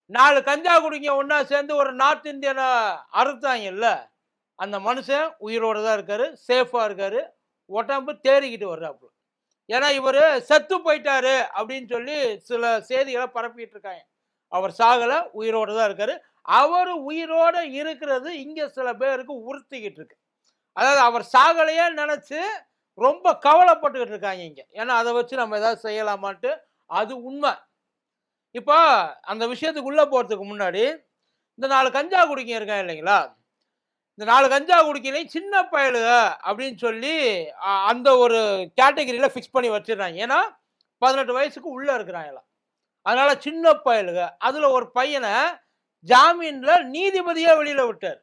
4 கஞ்சா குடிங்க ஒண்ணா சேர்ந்து ஒரு நார்த் இந்தியன அறுத்தாங்கல்ல, அந்த மனுஷன் உயிரோட தான் இருக்காரு. சேஃபா இருக்காரு. உடம்பு தேறிக்கிட்டு வர்றாப்புல. ஏன்னா இவரு செத்து போயிட்டாரு அப்படின்னு சொல்லி சில செய்திகள பரப்பிட்டு இருக்காங்க. அவர் சாகல, உயிரோட தான் இருக்காரு. அவரு உயிரோட இருக்கிறது இங்க சில பேருக்கு உறுத்திக்கிட்டு இருக்கு. அதாவது அவர் சாகலையேன்னு நெனச்சு ரொம்ப கவலைப்பட்டுக்கிட்டு இருக்காங்க இங்க. ஏன்னா அத வச்சு நம்ம ஏதாவது செய்யலாமான்ட்டு. அது உண்ம. இப்போ அந்த விஷயத்துக்கு உள்ள போறதுக்கு முன்னாடி, இந்த 4 கஞ்சா குடிக்க இருக்கான் இல்லைங்களா? இந்த 4 கஞ்சா குடிக்கலையும் சின்ன பயலுக அப்படின்னு சொல்லி அந்த ஒரு கேட்டகரியில ஃபிக்ஸ் பண்ணி வச்சிடுறாங்க. ஏன்னா 18 வயசுக்கு உள்ள இருக்கிறாங்களாம். அதனால சின்ன பயலுக. அதுல ஒரு பையன ஜாமீன்ல நீதிபதியே வெளியில விட்டாரு.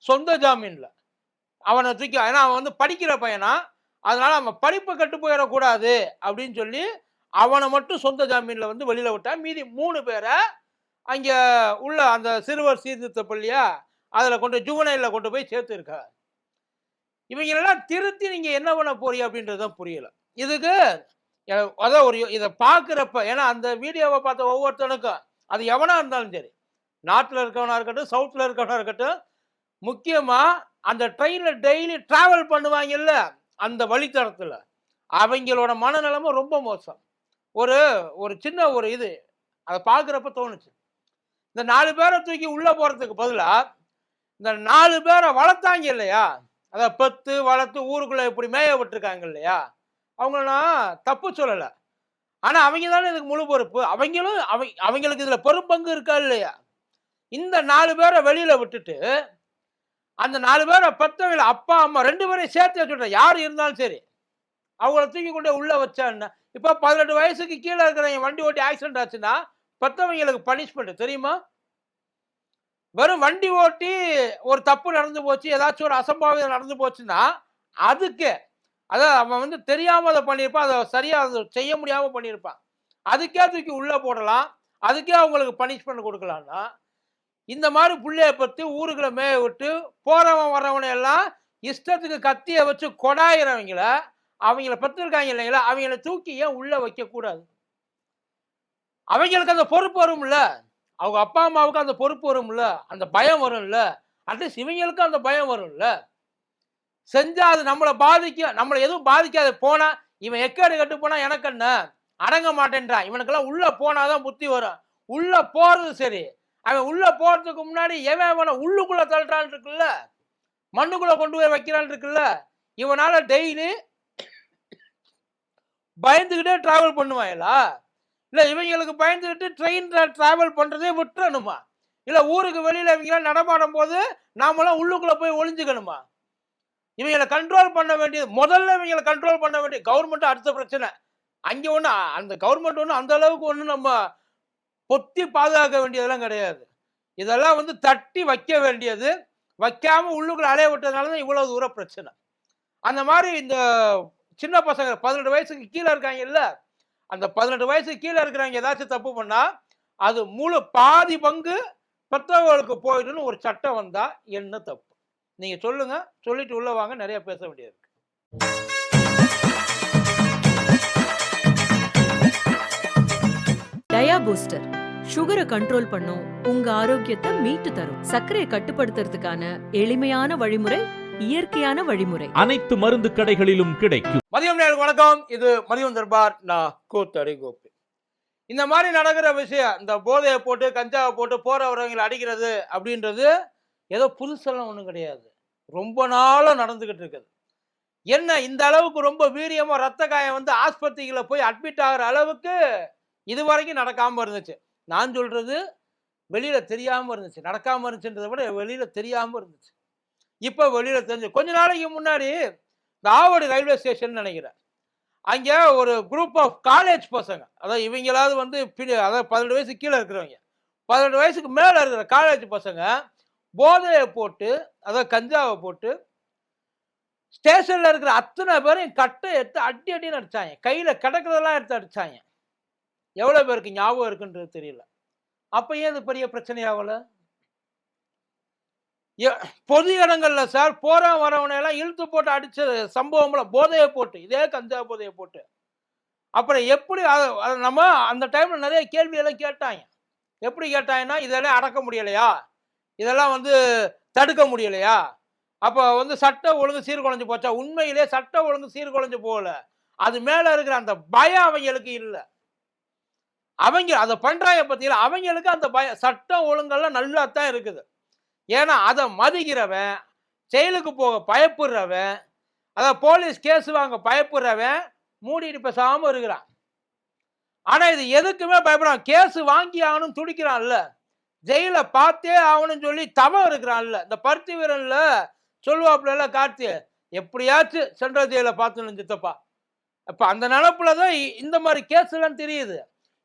சொந்த ஜாமீன்ல. அவன தூக்கி ஏன்னா அவன் வந்து படிக்கிற பையனா, அதனால அவன் படிப்பு கெட்டு போயிறக்கூடாது அப்படின்னு சொல்லி, அவன மட்டும் சொந்த ஜாமீன்ல வந்து வெளியில விட்டா. மீதி 3 பேர அங்க உள்ள அந்த சிறுவர் சீர்திருத்த பள்ளியா, அதுல கொண்டு ஜுவனைல்ல கொண்டு போய் சேர்த்திருக்கார். இவைங்களெல்லாம் திருத்தி நீங்க என்ன பண்ண போறீங்க அப்படின்றது தான் புரியல. இதுக்கு அதான் ஒரு இத பார்க்கிறப்ப ஏன்னா அந்த வீடியோவ பார்த்த ஒவ்வொருத்தனுக்கும், அது எவனா இருந்தாலும் சரி, நார்த்ல இருக்கவனா இருக்கட்டும், சவுத்ல இருக்கவனா இருக்கட்டும், முக்கியமா அந்த ட்ரெயின்ல டெய்லி டிராவல் பண்ணுவாங்கல்ல, அந்த வழித்தடத்துல, அவைங்களோட மனநெலைமை ரொம்ப மோசம். ஒரு ஒரு சின்ன ஒரு இது, அத பார்க்கிறப்ப தோணுச்சு. இந்த 4 பேர தூக்கி உள்ள போறதுக்கு பதிலா, இந்த 4 பேர வளர்த்தாங்க இல்லையா? அத பெத்து, வளர்த்து ஊருக்குள்ள இப்படி மேய விட்டுருக்காங்க இல்லையா? அவங்கள நான் தப்பு சொல்லல. ஆனா அவைங்க தானே இதுக்கு முழு பொறுப்பு. அவைங்களும் அவைங்களுக்கு இதுல பெரும்பங்கு இருக்கா இல்லையா? இந்த 4 பேர வெளியில விட்டுட்டு, அந்த 4 பேர பெத்தவங்கள அப்பா, அம்மா 2 பேரையும் சேர்த்து சொல்றேன். யார் இருந்தாலும் சரி. அவங்கள தூக்கி கொண்டு உள்ள வச்சா என்ன? இப்ப 18 வயசுக்கு கீழ இருக்கிறவங்க வண்டி ஓட்டி ஆக்சிடென்ட் ஆச்சுன்னா, பெத்தவங்களுக்கு பனிஷ்மென்ட் தெரியுமா? வெறும் வண்டி ஓட்டி ஒரு தப்பு நடந்து போச்சு, ஏதாச்சும் ஒரு அசம்பாவிதம் நடந்து போச்சுன்னா, அதுக்கு அதான் அவன் வந்து தெரியாம அத பண்ணியிருப்பான். அத சரியா அத செய்ய முடியாம பண்ணியிருப்பான். அதுக்கே தூக்கி உள்ள போடலாம். அதுக்கே அவங்களுக்கு பனிஷ்மென்ட் குடுக்கலாம்னா, இந்த மாரி புள்ளைய பெத்து ஊருக்குள்ள மேய விட்டு, போறவன் வர்றவன எல்லாம் இஷ்டத்துக்கு கத்திய வச்சு கொடாயிறவங்கள, அவங்கள பெத்திருக்காங்க இல்லைங்களா? அவங்கள தூக்கி ஏன் உள்ள வைக்கக்கூடாது? அவைங்களுக்கு அந்த பொறுப்பு வரும்ல. அவங்க அப்பா, அம்மாவுக்கு அந்த பொறுப்பு வரும்ல. அந்த பயம் வரும்ல. அட்லீஸ்ட் இவைங்களுக்கும் அந்த பயம் வரும்ல. செஞ்சா அது நம்மள பாதிக்கும். நம்மள எதுவும் பாதிக்காது. போனா, இவன் எக்கேடு கெட்டு போனா எனக்கு என்ன? அடங்க மாட்டேன்றான். இவனுக்கெல்லாம் உள்ள போனா தான் புத்தி வரும். உள்ள போறது சரி. அவன் உள்ள போறதுக்கு முன்னாடி எவன் அவன உள்ளுக்குள்ள தள்ளுறான்னு இருக்குல்ல. மண்ணுக்குள்ள கொண்டு போய் வைக்கிறான்னு இருக்குல்ல. இவனால டெய்லி பயந்துகிட்டே டிராவல் பண்ணுவாங்களா? இல்ல இவைங்களுக்கு பயந்துகிட்டு ட்ரெயின்ல டிராவல் பண்றதே விட்டுறணுமா? இல்ல ஊருக்கு வெளியில இவங்கலாம் நடமாடும்போது, நாமெல்லாம் உள்ளுக்குள்ள போய் ஒளிஞ்சுக்கணுமா? இவங்கள கண்ட்ரோல் பண்ண வேண்டியது முதல்ல இவங்கள கண்ட்ரோல் பண்ண வேண்டிய கவர்மெண்ட் அடுத்த பிரச்சனை. அங்க ஒண்ணு அந்த கவர்மெண்ட் ஒண்ணு அந்த அளவுக்கு ஒண்ணு நம்ம பொத்தி பாதுகாக்க வேண்டியதெல்லாம் கிடையாது. இதெல்லாம் வந்து தட்டி வைக்க வேண்டியது. வைக்காம உள்ளுக்குள்ள அலைய விட்டதுனால தான் இவ்வளவு தூரம் பிரச்சனை. அந்த மாரி இந்த சின்ன பசங்க 18 வயசுக்கு கீழ இருக்காங்கல்ல, அந்த 18 வயசுக்கு கீழ இருக்கிறவங்க ஏதாச்சும் தப்பு பண்ணா, அது முழு பாதி பங்கு பெத்தவங்களுக்கு போயிடும்னு ஒரு சட்டம் வந்தா என்ன தப்பு? நீங்க சொல்லுங்க. சொல்லிட்டு உள்ள வாங்க. நெறைய பேச வேண்டியது இருக்கு. டயா பூஸ்டர் சுகரை கண்ட்ரோல் பண்ணும், உங்க ஆரோக்கியத்தை மீட்டு தரும். சர்க்கரையை கட்டுப்படுத்துறதுக்கான எளிமையான வழிமுறை, இயற்கையான வழிமுறை. அனைத்து மருந்து கடைகளிலும் கிடைக்கும். மதியம் நேரம் வணக்கம். இது மதியம் தர்பார். நான் கூத்தடி கோபி. இந்த மாதிரி நடக்கிற விஷயம், இந்த போதையை போட்டு கஞ்சாவை போட்டு போற வரவங்களை அடிக்கிறது அப்படின்றது ஏதோ புதுசெல்லாம் ஒன்றும் கிடையாது. ரொம்ப நாளா நடந்துகிட்டு இருக்குது. என்ன இந்த அளவுக்கு ரொம்ப வீரியமா ரத்த காயம் வந்து ஆஸ்பத்திரியில போய் அட்மிட் ஆகிற அளவுக்கு இதுவரைக்கும் நடக்காம இருந்துச்சு. நான் சொல்றது வெளியில தெரியாம இருந்துச்சு. நடக்காம இருந்துச்சுன்றதை விட வெளியில தெரியாம இருந்துச்சு. இப்ப வெளியில தெரிஞ்சு கொஞ்ச நாளைக்கு முன்னாடி இந்த ஆவடி ரயில்வே ஸ்டேஷன் நினைக்கிறேன். அங்க ஒரு குரூப் ஆஃப் காலேஜ் பசங்க, அதாவது இவங்களாவது வந்து அதாவது 18 வயசுக்கு கீழே இருக்கிறவங்க, 18 வயசுக்கு மேல இருக்கிற காலேஜ் பசங்க போதையை போட்டு, அதாவது கஞ்சாவை போட்டு ஸ்டேஷன்ல இருக்கிற அத்தனை பேரையும் கட்டை எடுத்து அடி அடின்னு அடிச்சாங்க. கையில கிடக்கிறதெல்லாம் எடுத்து அடிச்சாங்க. எவ்வளவு பேருக்கு ஞாபகம் இருக்குன்றது தெரியல. அப்ப ஏன் இது பெரிய பிரச்சனையாகல? பொது இடங்கள்ல சார் போற வரவனை எல்லாம் இழுத்து போட்டு அடிச்ச சம்பவம்ல போதையை போட்டு, இதே கஞ்சா போதையை போட்டு, அப்புறம் எப்படி நம்ம அந்த டைம்ல நிறைய கேள்வி எல்லாம் கேட்டாங்க. எப்படி கேட்டாங்கன்னா, இதெல்லாம் அடக்க முடியலையா, இதெல்லாம் வந்து தடுக்க முடியலையா, அப்போ வந்து சட்ட ஒழுங்கு சீர்குலைஞ்சு போச்சா? உண்மையிலே சட்ட ஒழுங்கு சீர்குலைஞ்சு போகல. அது மேல இருக்கிற அந்த பயம் அவங்களுக்கு இல்ல. அவங்க அதை பண்றாங்க பத்தியில, அவங்களுக்கு அந்த சட்டம் ஒழுங்கெல்லாம் நல்லா தான் இருக்குது. ஏன்னா அதை மதிக்கிறவன், செயலுக்கு போக பயப்படுறவன், அதான் போலீஸ் கேஸ் வாங்க பயப்படுறவன் மூடிட்டு பேசாம இருக்கிறான். ஆனா இது எதுக்குமே பயப்படுறான். கேஸ் வாங்கி ஆகணும் துடிக்கிறான்ல, ஜெயில பார்த்தே ஆகணும்னு சொல்லி தவம் இருக்கிறான்ல. இந்த பருத்தி வீரன்ல சொல்லுவாப்புல கார்த்தி, எப்படியாச்சும் சென்ட்ரல் ஜெயில பார்த்துணும் சித்தப்பா. அப்ப அந்த நினப்புல தான் இந்த மாதிரி கேஸ் எல்லாம் தெரியுது.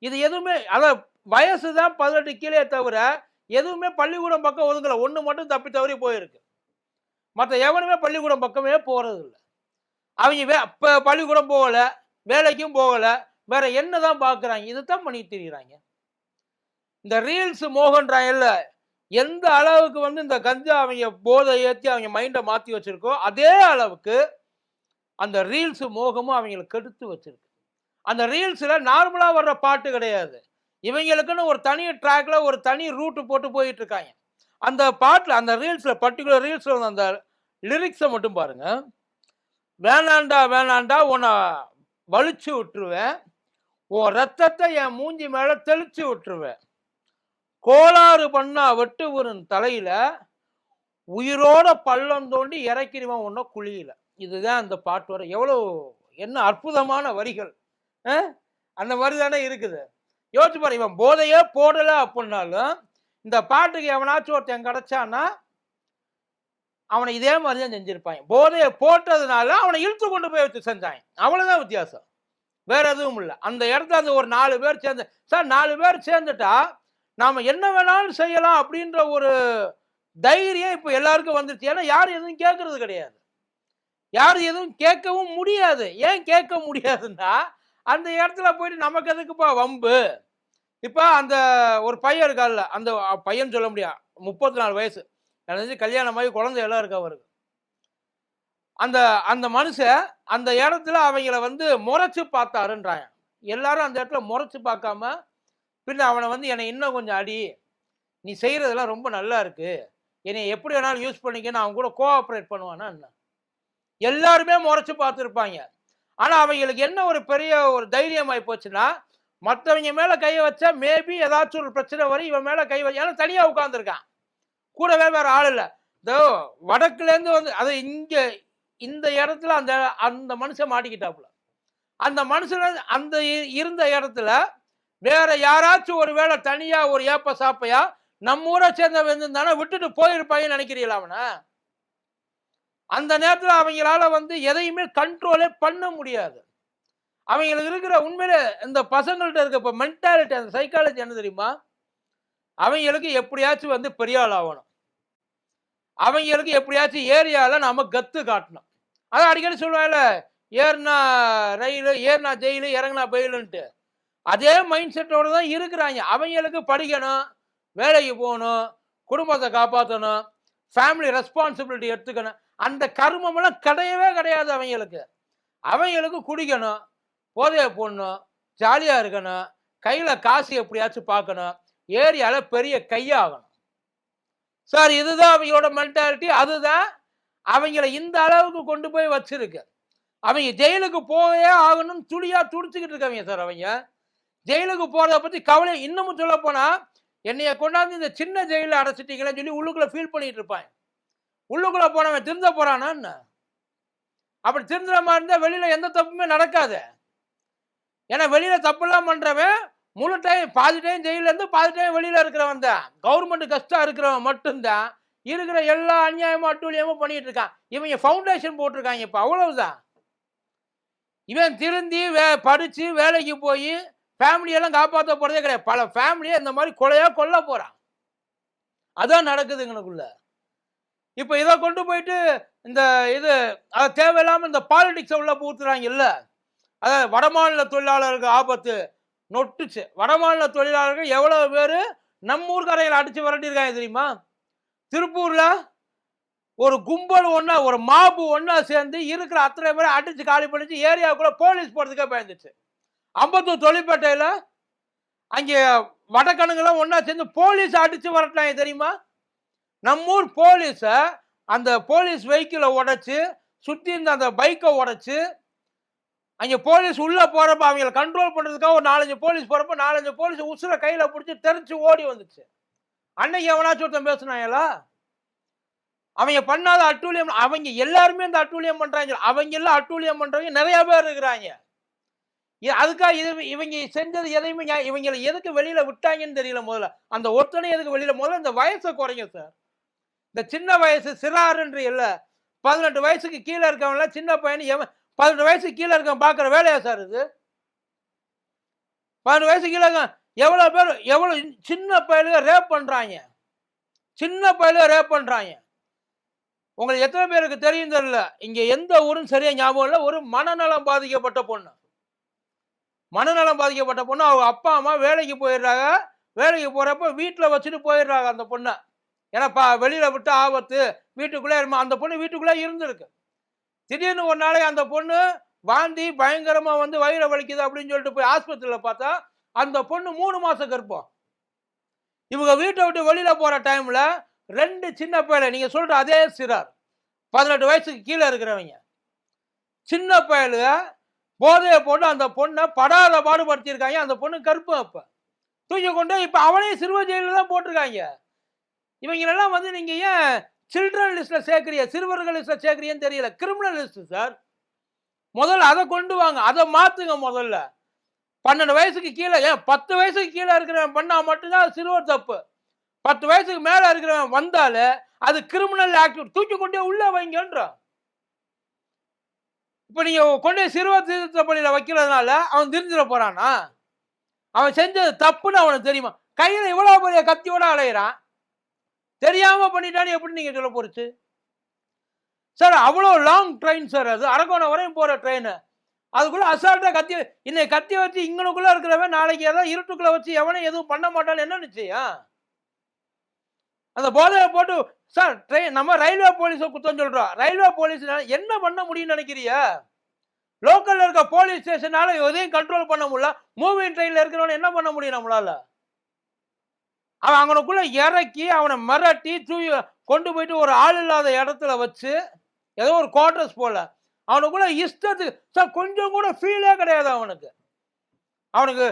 இது எதுவுமே அதான் வயசு தான் 18 கீழே தவிர எதுவுமே பள்ளிக்கூடம் பக்கம் ஒதுங்கல. ஒண்ணு மட்டும் தப்பி தவறி போயிருக்கு. மற்ற எவனுமே பள்ளிக்கூடம் பக்கமே போறது இல்லை. அவங்க பள்ளிக்கூடம் போகல, வேலைக்கும் போகல, வேற என்னதான் பாக்குறாங்க? இதுதான் பண்ணிட்டு திரிகிறாங்க. இந்த ரீல்ஸ் மோகன்றாங்கல்ல, எந்த அளவுக்கு வந்து இந்த கஞ்சா அவங்க போதை ஏற்றி அவங்க மைண்டை மாற்றி வச்சிருக்கோ அதே அளவுக்கு அந்த ரீல்ஸ் மோகமும் அவங்களுக்கு கெடுத்து வச்சிருக்கு. அந்த ரீல்ஸில் நார்மலாக வர்ற பாட்டு கிடையாது. இவங்களுக்குன்னு ஒரு தனி ட்ராக்ல ஒரு தனி ரூட்டு போட்டு போயிட்டு இருக்காங்க. அந்த பாட்டில் அந்த ரீல்ஸில் பர்டிகுலர் ரீல்ஸில் அந்த லிரிக்ஸை மட்டும் பாருங்க. வேணாண்டா வேணாண்டா உன்னை வலிச்சு விட்டுருவேன், உன் ரத்தத்தை என் மூஞ்சி மேலே தெளிச்சு விட்டுருவேன், கோளாறு பண்ணா வெட்டு உன் தலையில, உயிரோட பள்ளம் தோண்டி இறக்கிடுவான் உன்ன குழியில. இதுதான் அந்த பாட்டு வர. எவ்வளோ என்ன அற்புதமான வரிகள்! அந்த மாதிரி தானே இருக்குது. யோசிச்சு பாரு, இவன் போதையே போடல அப்படின்னாலும் இந்த பாட்டுக்கு எவனாச்சும் ஒருத்தன் கிடைச்சான்னா அவனை இதே மாதிரி தான் செஞ்சிருப்பாங்க. போதையை போட்டதுனால அவனை இழுத்து கொண்டு போய் வச்சு செஞ்சாங்க. அவ்வளவுதான் வித்தியாசம், வேற எதுவும் இல்லை. அந்த இடத்துல அந்த ஒரு 4 பேர் சேர்ந்து, சார் 4 பேர் சேர்ந்துட்டா நாம என்ன வேணாலும் செய்யலாம் அப்படின்ற ஒரு தைரியம் இப்ப எல்லாருக்கும் வந்துருச்சு. ஏன்னா யாரும் எதுவும் கேட்கறது கிடையாது, யாரும் எதுவும் கேட்கவும் முடியாது. ஏன் கேட்க முடியாதுன்னா அந்த இடத்துல போயிட்டு நமக்கு எதுக்குப்பா வம்பு. இப்ப அந்த ஒரு பையன் இருக்கால, அந்த பையன் சொல்ல முடியாது, 34 வயசு, எனக்கு கல்யாணமாகி குழந்தை எல்லாம் இருக்கு அவருக்கு. அந்த அந்த மனுஷன் அந்த இடத்துல அவங்கள வந்து முறைச்சு பார்த்தாருன்றாங்க. எல்லாரும் அந்த இடத்துல முறைச்சு பார்க்காம பின்ன அவனை வந்து என்னை இன்னும் கொஞ்சம் அடி, நீ செய்யறதெல்லாம் ரொம்ப நல்லா இருக்கு, என்னை எப்படி வேணாலும் யூஸ் பண்ணிக்க, அவன் கூட கோஆப்ரேட் பண்ணுவானா என்ன? எல்லாருமே முறைச்சு பார்த்துருப்பாங்க. ஆனா அவங்களுக்கு என்ன ஒரு பெரிய ஒரு தைரியம் ஆகி போச்சுன்னா, மற்றவங்க மேல கையை வச்சா மேபி ஏதாச்சும் ஒரு பிரச்சனை வரும், இவன் மேல கை வச்சு, ஏன்னா தனியா உட்கார்ந்துருக்கான், கூடவே வேற ஆள் இல்லை. இதோ வடக்குல இருந்து வந்து அது இங்க இந்த இடத்துல அந்த அந்த மனுஷன் மாட்டிக்கிட்டாப்புல. அந்த மனுஷன் அந்த இருந்த இடத்துல வேற யாராச்சும் ஒரு வேளை தனியா ஒரு ஏப்ப சாப்பையா நம்ம ஊரை சேர்ந்த வந்திருந்தானே விட்டுட்டு போயிருப்பாங்கன்னு நினைக்கிறீங்களா? அவனை அந்த நேரத்துல அவங்களால வந்து எதையுமே கண்ட்ரோலே பண்ண முடியாது. அவங்களுக்கு இருக்கிற உண்மையில இந்த பசங்கள்ட்ட இருக்க இப்ப மென்டாலிட்டி, அந்த சைக்காலஜி என்ன தெரியுமா? அவங்களுக்கு எப்படியாச்சும் வந்து பெரிய ஆள் ஆகணும், அவங்களுக்கு எப்படியாச்சும் ஏரியால நாம கத்து காட்டணும். அதான் அடிக்கடி சொல்லுவாங்கல்ல, ஏறினா ரயில், ஏறினா ஜெயிலு, இறங்கினா பெயிலுன்ட்டு. அதே மைண்ட் செட்டோட தான் இருக்கிறாங்க. அவங்களுக்கு படிக்கணும், வேலைக்கு போகணும், குடும்பத்தை காப்பாற்றணும், ஃபேமிலி ரெஸ்பான்சிபிலிட்டி எடுத்துக்கணும். அந்த கர்மமெல்லாம் கிடையவே கிடையாது அவங்களுக்கு. அவங்களுக்கு குடிக்கணும், போதையை போடணும், ஜாலியாக இருக்கணும், கையில் காசு எப்படியாச்சும் பார்க்கணும், ஏரியாவில் பெரிய கையாகணும். சார் இதுதான் அவங்களோட மென்டாலிட்டி. அதுதான் அவங்கள இந்த அளவுக்கு கொண்டு போய் வச்சிருக்கு. அவங்க ஜெயிலுக்கு போயே ஆகணும்னு துடிச்சுக்கிட்டு இருக்காங்க சார். அவங்க ஜெயிலுக்கு போறதை பத்தி கவலை. இன்னமும் சொல்ல போனா, என்னைய கொண்டாந்து இந்த சின்ன ஜெயில அடைச்சிட்டீங்களேன்னு சொல்லி உள்ளுக்குள்ள ஃபீல் பண்ணிட்டு இருப்பாங்க. உள்ளுக்குள்ள போனவன் திருந்த போறானா என்ன? அப்படி திருந்துற மாதிரி இருந்தா வெளியில எந்த தப்புமே நடக்காது. ஏன்னா வெளியில தப்புலாம் பண்றவன் முழு டைம், பாதி டைம் ஜெயில இருந்து பாதி டைம் வெளியில இருக்கிறவன் தான். கவர்மெண்ட் கஷ்டம் இருக்கிறவன் மட்டும்தான் இருக்கிற எல்லா அநியாயமும் அட்டூழியமும் பண்ணிட்டு இருக்கான். இவங்க ஃபவுண்டேஷன் போட்டிருக்காங்க. இப்ப அவ்வளவுதான். இவன் திருந்தி படிச்சு வேலைக்கு போய் ஃபேமிலியெல்லாம் காப்பாற்ற போறதே கிடையாது. பல ஃபேமிலியை இந்த மாதிரி கொலையா கொல்ல போறான். அதான் நடக்குது எங்களுக்குள்ள. இப்ப இதை கொண்டு போயிட்டு இந்த இது தேவையில்லாம இந்த பாலிடிக்ஸ் உள்ள பூத்துறாங்க இல்ல. அதாவது வடமாநில தொழிலாளருக்கு ஆபத்து நொட்டுச்சு. வடமாநில தொழிலாளர்கள் எவ்வளவு பேரு நம்ம ஊர்காரைகளை அடிச்சு விரட்டிருக்காங்க தெரியுமா? திருப்பூர்ல ஒரு கும்பல் ஒன்னா, ஒரு மாபு ஒன்னா சேர்ந்து இருக்கிற அத்தனை பேரை அடிச்சு காலி பண்ணிச்சு. ஏரியாவுக்குள்ள போலீஸ் போறதுக்கே பயந்துச்சு. அம்பத்தூர் தொழிற்பேட்டையில அங்கே வடக்கணுங்கெல்லாம் ஒன்னா சேர்ந்து போலீஸ் அடிச்சு வரட்டாங்க தெரியுமா? நம்ம ஊர் போலீஸ அந்த போலீஸ் வெஹிக்கிளை உடைச்சு சுத்தி இருந்த அந்த பைக்கை உடைச்சு அங்க போலீஸ் உள்ள போறப்ப அவங்களை கண்ட்ரோல் பண்றதுக்காக ஒரு 4-5 போலீஸ் போறப்ப 4-5 போலீஸ் உசுர கையில பிடிச்சி தெரிச்சு ஓடி வந்துச்சு. அன்னைக்கு எவனாச்சும் ஒருத்தன் பேசுனாங்களா? அவங்க பண்ணாத அட்டூழியம் அவங்க எல்லாருமே இந்த அட்டூழியம் பண்றாங்க. அவங்க எல்லாம் அட்டூழியம் பண்றவங்க நிறைய பேர் இருக்கிறாங்க. அதுக்காக இவங்க செஞ்சது எதையுமே இவங்களை எதுக்கு வெளியில விட்டாங்கன்னு தெரியல. முதல்ல அந்த ஒருத்தனை எதுக்கு வெளியில முதல்ல இந்த வயசை குறைங்க சார். இந்த சின்ன வயசு சிறாருன்ற இல்ல 18 வயசுக்கு கீழே இருக்கவங்கள சின்ன பையன் 18 வயசுக்கு கீழே இருக்க பாக்குற வேலையா சார் இது? 18 வயசு கீழே எவ்வளவு பேர் எவ்வளவு சின்ன பையலுக ரேப் பண்றாங்க. சின்ன பையலுக ரேப் பண்றாங்க. உங்களுக்கு எத்தனை பேருக்கு தெரியும் தெரியல. இங்க எந்த ஊரும் சரியா ஞாபகம் இல்லை. ஒரு மனநலம் பாதிக்கப்பட்ட பொண்ணு. மனநலம் பாதிக்கப்பட்ட பொண்ணு அவங்க அப்பா அம்மா வேலைக்கு போயிடுறாங்க. வேலைக்கு போறப்ப வீட்டுல வச்சுட்டு போயிடுறாங்க அந்த பொண்ணை. ஏன்னா வெளியில விட்டு ஆபத்து வீட்டுக்குள்ளே அந்த பொண்ணு வீட்டுக்குள்ளே இருந்திருக்கு. திடீர்னு ஒரு நாளைக்கு அந்த பொண்ணு வாந்தி பயங்கரமா வந்து வயிறை வலிக்குது அப்படின்னு சொல்லிட்டு போய் ஆஸ்பத்திரியில பார்த்தா அந்த பொண்ணு 3 மாசம் கர்ப்பம். இவங்க வீட்டை விட்டு வெளியில போற டைம்ல 2 சின்ன பையல நீங்க சொல்ற அதே சிறார் 18 வயசுக்கு கீழே இருக்கிறவங்க சின்ன பயலுக போதையை போட்டு அந்த பொண்ணை படாத பாடுபடுத்தியிருக்காங்க. அந்த பொண்ணு கர்ப்பம். அப்ப தூக்கி கொண்டு இப்ப அவனையும் சிறுவ ஜெயில தான் போட்டிருக்காங்க. இவங்களெல்லாம் வந்து நீங்க ஏன் சில்ட்ரன் லிஸ்ட்ல சேர்க்கிறீங்க, சிறுவர்கள் லிஸ்ட்ல சேர்க்கிறீங்கன்னு தெரியல. Criminal list sir. முதல்ல அதை கொண்டு வாங்க, அதை மாத்துங்க. முதல்ல 12 வயசுக்கு கீழே, ஏன் 10 வயசுக்கு கீழே இருக்கிறவன் பண்ணா மட்டும்தான் சிறுவர் தப்பு. 10 வயசுக்கு மேல இருக்கிறவன் வந்தாலே அது கிரிமினல் ஆக்டிவிட்டி. தூக்கி கொண்டே உள்ள வைங்கன்ற. இப்ப நீங்க கொண்டே சிறுவர் திருத்த பள்ளியில வைக்கிறதுனால அவன் தெரிஞ்சிட போறானா? அவன் செஞ்சது தப்புன்னு அவனுக்கு தெரியுமா? கையில இவ்வளவு பெரிய கத்தியோட அலையிறான். தெரியாம பண்ணிட்டான்னு எப்படி நீங்க சொல்ல போறச்சு சார்? அவ்வளவு லாங் ட்ரெயின் சார். அது அரக்கோணம் வரையும் போற ட்ரெயின். அதுக்குள்ள அசால்ட்டா கத்தி இன்னைக்கு கத்தி வச்சு இங்கனுக்குள்ள இருக்கிறவன் நாளைக்கு ஏதாவது இருட்டுக்குள்ள வச்சு எவனும் எதுவும் பண்ண மாட்டான்னு என்ன நிச்சயம்? அந்த போதையை போட்டு சார் ட்ரெயின் நம்ம ரயில்வே போலீஸை குத்தம் சொல்றோம். ரயில்வே போலீஸ் என்ன பண்ண முடியும்னு நினைக்கிறிய? லோக்கல்ல இருக்க போலீஸ் ஸ்டேஷனால எதையும் கண்ட்ரோல் பண்ண முடியல. மூவிங் ட்ரெயின்ல இருக்கிறவன என்ன பண்ண முடியும் நம்மளால? அவன் அவனுக்குள்ள இறக்கி அவனை மிரட்டி தூக்கி கொண்டு போயிட்டு ஒரு ஆள் இல்லாத இடத்துல வச்சு ஏதோ ஒரு குவார்டர்ஸ் போல அவனுக்குள்ள இஷ்டத்துக்கு சார் கொஞ்சம் கூட ஃபீலே கிடையாது அவனுக்கு. அவனுக்கு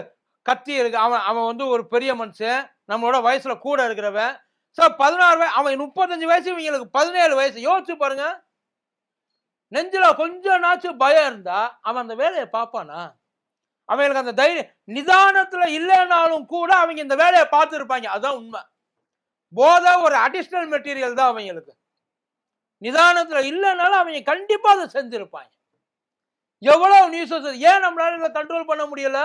கத்தி இருக்கு. அவன் வந்து ஒரு பெரிய மனுஷன், நம்மளோட வயசுல கூட இருக்கிறவன் சார். 16 வயசு அவன் 35 வயசு, இவங்களுக்கு 17 வயசு. யோசிச்சு பாருங்க. நெஞ்சில கொஞ்சம் நாச்சும் பயம் இருந்தா அவன் அந்த வேலையை பார்ப்பானா? அவங்களுக்கு அந்த தைரியம் நிதானத்துல இல்லைனாலும் கூட அவங்க இந்த வேலையை பார்த்து இருப்பாங்க. அதுதான் உண்மை. போதை ஒரு அடிஷனல் மெட்டீரியல் தான் அவங்களுக்கு. நிதானத்துல இல்லைனாலும் அவங்க கண்டிப்பா அதை செஞ்சிருப்பாங்க. எவ்வளவு நியூஸ் ஏன் நம்மளால இதை கண்ட்ரோல் பண்ண முடியல?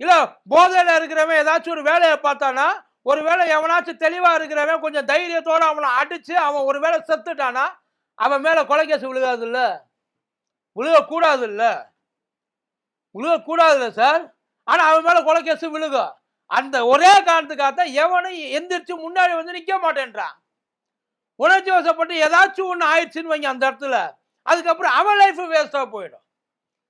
இல்ல போதையில இருக்கிறவன் ஏதாச்சும் ஒரு வேலையை பார்த்தானா, ஒருவேளை எவனாச்சும் தெளிவா இருக்கிறவன் கொஞ்சம் தைரியத்தோட அவனை அடிச்சு அவன் ஒரு வேலை செத்துட்டானா அவன் மேல கொலை கேஸ் விழுகாது இல்ல? விழுகக்கூடாது இல்ல? விழுகக்கூடாது சார். ஆனா அவன் மேல கொலை கேஸ் விழுகும். அந்த ஒரே காரணத்துக்காகத்தான் எவனும் எந்திரிச்சு முன்னாடி வந்து நிக்க மாட்டேன்றான். உணர்ச்சி வசப்பட்டு ஏதாச்சும் ஒண்ணு ஆயிடுச்சுன்னு வைங்க அந்த இடத்துல, அதுக்கப்புறம் அவன் லைஃப் வேஸ்டா போயிடும்.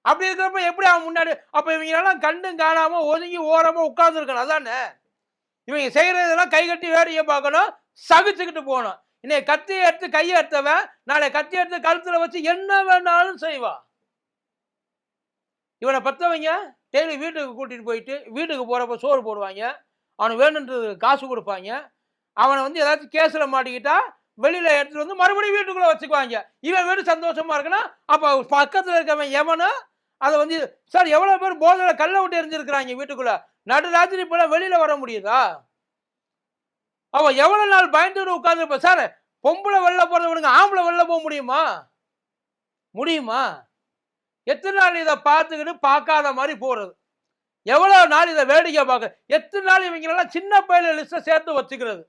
அப்படி இருக்கிறப்ப எப்படி அவன் முன்னாடி? அப்ப இவங்க எல்லாம் கண்டும் காணாம ஒதுங்கி ஓரமா உட்கார்ந்து இருக்கணும். அதானே இவங்க செய்யறதெல்லாம் கை கட்டி வேடிக்கை பார்க்கணும், சகிச்சுக்கிட்டு போகணும். இன்னைக்கு கத்தி எடுத்து கையை எடுத்தவன் நாளை கத்தி எடுத்து கழுத்துல வச்சு என்ன வேணாலும் செய்வான். இவனை பத்தவங்க டெய்லி வீட்டுக்கு கூட்டிட்டு போயிட்டு வீட்டுக்கு போறப்ப சோறு போடுவாங்க, அவனுக்கு வேணுன்றது காசு கொடுப்பாங்க. அவனை வந்து ஏதாச்சும் கேஸ்ல மாட்டிக்கிட்டா வெளியில எடுத்துட்டு வந்து மறுபடியும் வீட்டுக்குள்ள வச்சுக்குவாங்க. இவன் வீடு சந்தோஷமா இருக்குன்னா அப்ப பக்கத்துல இருக்கவன் எவனோ அதை வந்து சார் எவ்வளவு பேர் போதையில கல்லை விட்டு எரிஞ்சிருக்கிறாங்க வீட்டுக்குள்ள. நடுராத்திரி போல வெளியில வர முடியுதா? அவன் எவ்வளவு நாள் பயந்துட்டு உட்கார்ந்து சார்? பொம்பளை வெளில போறத விடுங்க, ஆம்பளை வெளில போக முடியுமா? முடியுமா? எத்தனை நாள் இதை பார்த்துக்கிட்டு பார்க்காத மாதிரி போறது? எவ்வளவு நாள் இதை வேடிக்கை பார்க்க? எத்தனை நாள் இவங்களெல்லாம் சின்ன பையல லிஸ்ட சேர்த்து வச்சுக்கிறது?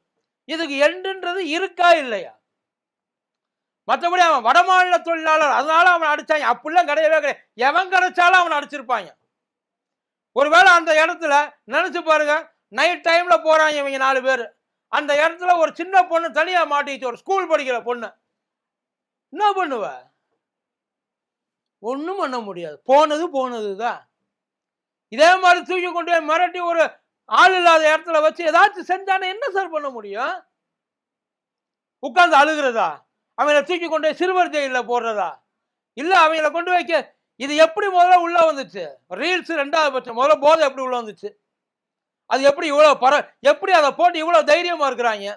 இதுக்கு எண்டுன்றது இருக்கா இல்லையா? மற்றபடி அவன் வடமாநில தொழிலாளர் அதனால அவன் அடிச்சாங்க அப்படிலாம் கிடையவே கிடையாது. எவன் கிடைச்சாலும் அவன் அடிச்சிருப்பாங்க. ஒருவேளை அந்த இடத்துல நினைச்சு பாருங்க, நைட் டைம்ல போறாங்க இவங்க 4 பேர். அந்த இடத்துல ஒரு சின்ன பொண்ணு தனியா மாட்டிச்சு, ஒரு ஸ்கூல் படிக்கிற பொண்ணு. என்ன பண்ணுவ? ஒண்ணும் பண்ண முடியாது. போனதுதான். இதே மாதிரி தூக்கி கொண்டு போய் மிரட்டி ஒரு ஆள் இல்லாத இடத்துல வச்சு ஏதாச்சும் செஞ்சானே என்ன சார் பண்ண முடியும்? உட்கார்ந்து அழுகிறதா? அவங்கள தூக்கி கொண்டு போய் சிறுவர் ஜெயில போடுறதா? இல்ல அவங்கள கொண்டு வைக்க இது எப்படி முதல்ல உள்ள வந்துச்சு? ரீல்ஸ் 2வது பட்சம். முதல்ல போதை எப்படி உள்ள வந்துச்சு? அது எப்படி எப்படி அதை போட்டு இவ்வளவு தைரியமா இருக்கிறாங்க?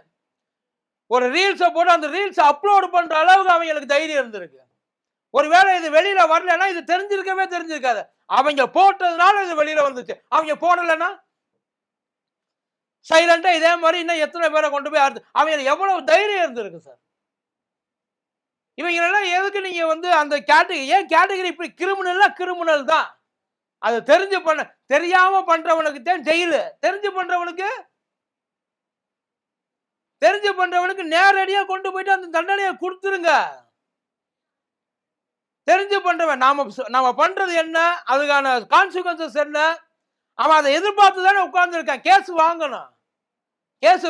ஒரு ரீல்ஸை போட்டு அந்த ரீல்ஸ் அப்லோட் பண்ற அளவுக்கு அவங்களுக்கு தைரியம் இருந்திருக்கு. ஒருவேளை இது வெளியில வரலன்னா இது தெரிஞ்சிருக்காது. அவங்க போட்டதுனால இது வெளியில வந்துச்சு. அவங்க போடலன்னா சைலண்டா இதே மாதிரி இன்னும் எத்தனை பேரை கொண்டு போய் அவங்க எவ்வளவு தைரியம் இருந்திருக்கு சார். இவங்களெல்லாம் எதுக்கு நீங்க அந்த கேட்டகரி இப்படி கிரிமினல் தான். அது தெரியாம பண்றவனுக்கு தான் ஜெயிலு. தெரிஞ்சு பண்றவனுக்கு நேரடியா கொண்டு போயிட்டு அந்த தண்டனையை கொடுத்துருங்க. தெரிஞ்சு பண்றவன் நாம பண்றது என்ன, அதுக்கான கான்சிக்வன்சஸ் என்ன, அவன் அதை எதிர்பார்த்து தானே உட்கார்ந்து இருக்கான். கேஸ்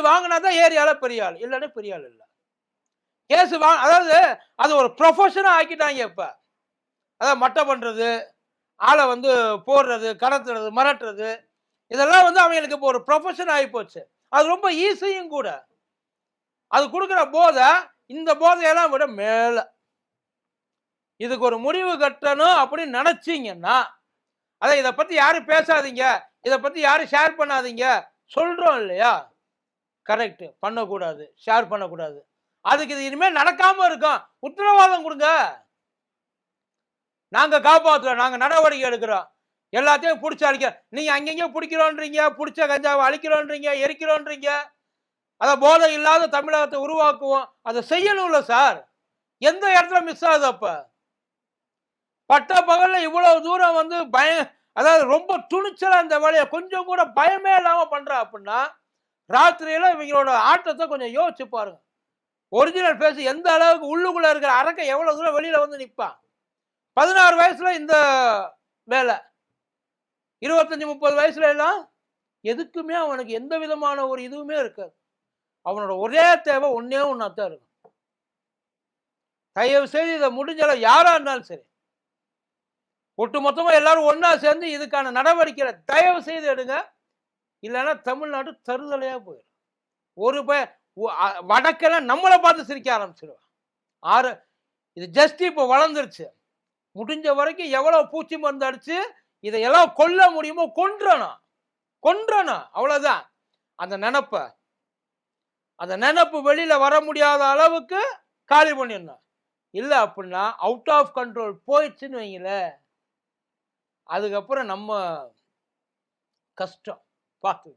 வாங்கினா தான் ஏரியால பெரிய ஆள், இல்லைன்னா பெரிய ஆள் இல்ல. அதாவது அது ஒரு ப்ரொஃபஷனா ஆக்கிட்டாங்க இப்ப. அதாவது மட்டை பண்றது, ஆளை போடுறது, கடத்துறது, மிரட்டுறது, இதெல்லாம் அவங்களுக்கு இப்போ ஒரு ப்ரொஃபஷன் ஆகி போச்சு. அது ரொம்ப ஈஸியும் கூட. அது கொடுக்குற போதை இந்த போதையெல்லாம் விட மேல. இதுக்கு ஒரு முடிவு கட்டணும் அப்படின்னு நினைச்சீங்கன்னா, அதை இதை பத்தி யாரும் பேசாதீங்க, இதை பத்தி யாரும் ஷேர் பண்ணாதீங்க சொல்றோம் இல்லையா? கரெக்ட், பண்ணக்கூடாது, ஷேர் பண்ணக்கூடாது. அதுக்கு இது இனிமேல் நடக்காம இருக்கும். உத்தரவாதம் கொடுங்க. நாங்க காப்பாற்றுறோம், நாங்க நடவடிக்கை எடுக்கிறோம். எல்லாத்தையும் பிடிச்சி அழிக்க நீங்க அங்கங்க பிடிக்கிறோன்றீங்க, பிடிச்ச கஞ்சாவை அழிக்கிறோன்றீங்க, எரிக்கிறோன்றீங்க. அதை போதை இல்லாத தமிழகத்தை உருவாக்குவோம். அதை செய்யணும்ல சார். எந்த இடத்துல மிஸ் ஆகுது? அப்ப பட்ட பகல்ல இவ்வளவு தூரம் அதாவது ரொம்ப துணிச்சலா இந்த வேலையை கொஞ்சம் கூட பயமே இல்லாம பண்றா அப்படின்னா, ராத்திரியில இவங்களோட ஆட்டத்தை கொஞ்சம் யோசிச்சு பாருங்க. ஒரிஜினல் பேஸ் எந்த அளவுக்கு உள்ளுக்குள்ள இருக்கிற அரக்கை எவ்வளவு தூரம் வெளியில நிற்பான். 16 வயசுல இந்த வேலை, 25-30 வயசுல எல்லாம் எதுக்குமே அவனுக்கு எந்த விதமான ஒரு இதுவுமே இருக்காது. அவனோட ஒரே தேவை ஒன்னே ஒன்னாத்தான் இருக்கும். தயவு செய்து இதை முடிஞ்சாலும் யாரா இருந்தாலும் சரி, ஒட்டு மொத்தமா எல்லாரும் ஒன்னா சேர்ந்து இதுக்கான நடவடிக்கை தயவு செய்து எடுங்க. இல்லைன்னா தமிழ்நாடு தருதலையா போயிடும். ஒரு வடக்கெல்லாம் நம்மளை பார்த்து சிரிக்க ஆரம்பிச்சிருவான். இது ஜஸ்ட் இப்போ வளர்ந்துருச்சு. முடிஞ்ச வரைக்கும் எவ்வளவு பூச்சி மருந்து அடிச்சு இதையெல்லாம் கொல்ல முடியுமோ கொன்றணும். அவ்வளவுதான். அந்த நினப்பு வெளியில வர முடியாத அளவுக்கு காலி பண்ணிடணும். இல்ல அப்படின்னா அவுட் ஆஃப் கண்ட்ரோல் போயிடுச்சுன்னு வைங்கள, அதுக்கப்புறம் நம்ம கஷ்டம் பார்த்து.